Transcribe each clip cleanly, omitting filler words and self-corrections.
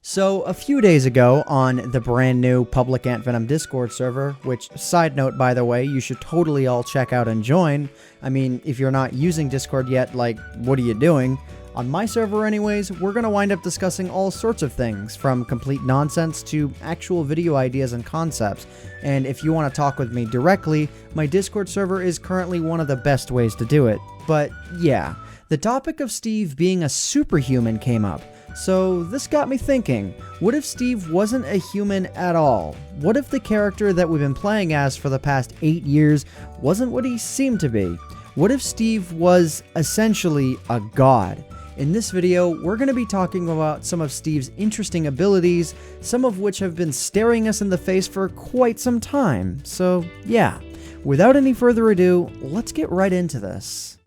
So, a few days ago on the brand new public AntVenom Discord server, which, side note by the way, you should totally all check out and join. I mean, if you're not using Discord yet, like, what are you doing? On my server anyways, we're gonna wind up discussing all sorts of things, from complete nonsense to actual video ideas and concepts. And if you want to talk with me directly, my Discord server is currently one of the best ways to do it. But yeah, the topic of Steve being a superhuman came up. So this got me thinking, what if Steve wasn't a human at all? What if the character that we've been playing as for the past 8 years wasn't what he seemed to be? What if Steve was essentially a god? In this video, we're going to be talking about some of Steve's interesting abilities, some of which have been staring us in the face for quite some time. So yeah, without any further ado, let's get right into this.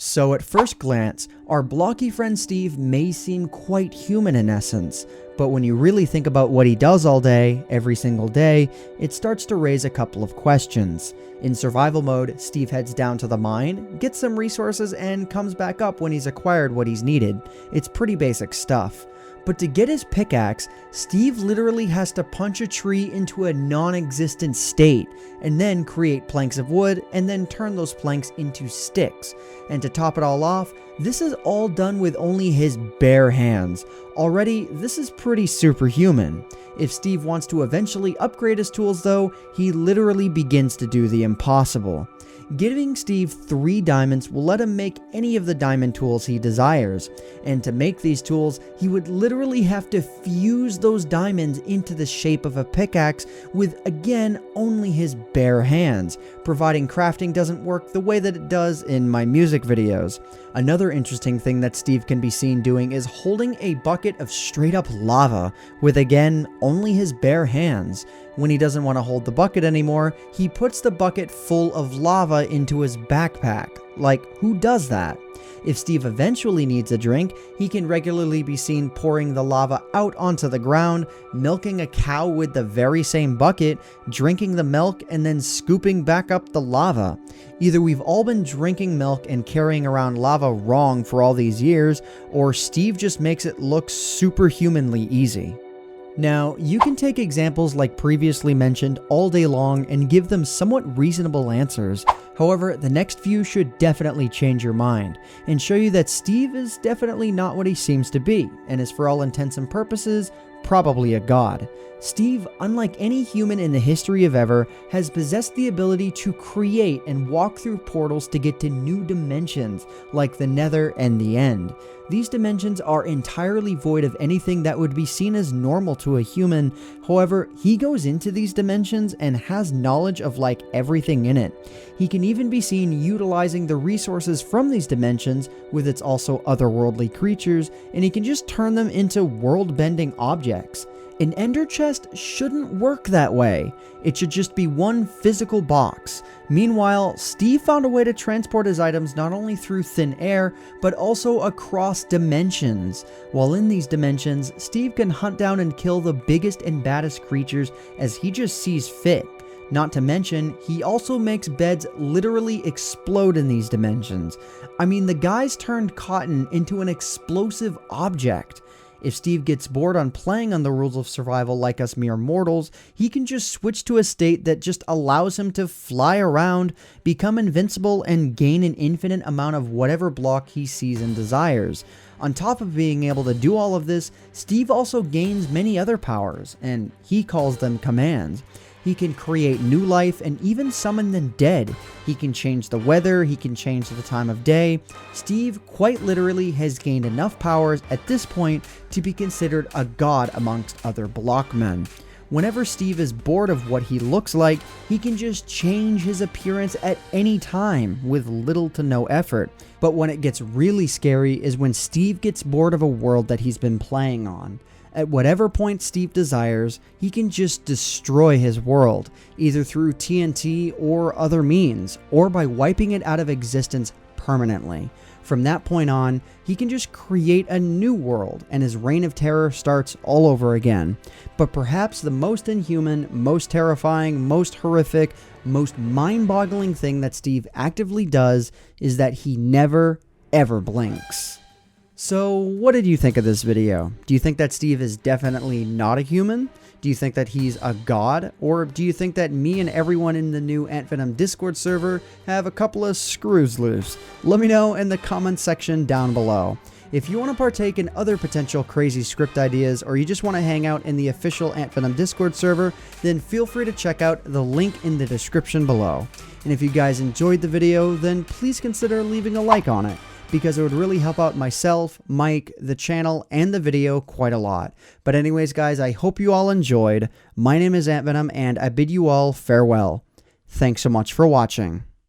So at first glance, our blocky friend Steve may seem quite human in essence, but when you really think about what he does all day, every single day, it starts to raise a couple of questions. In survival mode, Steve heads down to the mine, gets some resources, and comes back up when he's acquired what he's needed. It's pretty basic stuff. But to get his pickaxe, Steve literally has to punch a tree into a non-existent state, and then create planks of wood, and then turn those planks into sticks. And to top it all off, this is all done with only his bare hands. Already, this is pretty superhuman. If Steve wants to eventually upgrade his tools though, he literally begins to do the impossible. Giving Steve 3 diamonds will let him make any of the diamond tools he desires, and to make these tools, he would literally have to fuse those diamonds into the shape of a pickaxe with, again, only his bare hands, providing crafting doesn't work the way that it does in my music videos. Another interesting thing that Steve can be seen doing is holding a bucket of straight up lava with, again, only his bare hands. When he doesn't want to hold the bucket anymore, he puts the bucket full of lava into his backpack. Like, who does that? If Steve eventually needs a drink, he can regularly be seen pouring the lava out onto the ground, milking a cow with the very same bucket, drinking the milk, and then scooping back up the lava. Either we've all been drinking milk and carrying around lava wrong for all these years, or Steve just makes it look superhumanly easy. Now, you can take examples like previously mentioned all day long and give them somewhat reasonable answers. However, the next few should definitely change your mind and show you that Steve is definitely not what he seems to be, and is for all intents and purposes, probably a god. Steve, unlike any human in the history of ever, has possessed the ability to create and walk through portals to get to new dimensions, like the Nether and the End. These dimensions are entirely void of anything that would be seen as normal to a human. However, he goes into these dimensions and has knowledge of like everything in it. He can even be seen utilizing the resources from these dimensions with its also otherworldly creatures, and he can just turn them into world-bending objects. An ender chest shouldn't work that way. It should just be one physical box. Meanwhile, Steve found a way to transport his items not only through thin air, but also across dimensions. While in these dimensions, Steve can hunt down and kill the biggest and baddest creatures as he just sees fit. Not to mention, he also makes beds literally explode in these dimensions. I mean, the guy's turned cotton into an explosive object. If Steve gets bored on playing on the rules of survival like us mere mortals, he can just switch to a state that just allows him to fly around, become invincible, and gain an infinite amount of whatever block he sees and desires. On top of being able to do all of this, Steve also gains many other powers, and he calls them commands. He can create new life and even summon the dead. He can change the weather, he can change the time of day. Steve quite literally has gained enough powers at this point to be considered a god amongst other blockmen. Whenever Steve is bored of what he looks like, he can just change his appearance at any time with little to no effort. But when it gets really scary is when Steve gets bored of a world that he's been playing on. At whatever point Steve desires, he can just destroy his world, either through TNT or other means, or by wiping it out of existence permanently. From that point on, he can just create a new world, and his reign of terror starts all over again. But perhaps the most inhuman, most terrifying, most horrific, most mind-boggling thing that Steve actively does is that he never, ever blinks. So what did you think of this video? Do you think that Steve is definitely not a human? Do you think that he's a god? Or do you think that me and everyone in the new AntVenom Discord server have a couple of screws loose? Let me know in the comment section down below. If you want to partake in other potential crazy script ideas, or you just want to hang out in the official AntVenom Discord server, then feel free to check out the link in the description below. And if you guys enjoyed the video, then please consider leaving a like on it, because it would really help out myself, Mike, the channel, and the video quite a lot. But anyways, guys, I hope you all enjoyed. My name is AntVenom, and I bid you all farewell. Thanks so much for watching.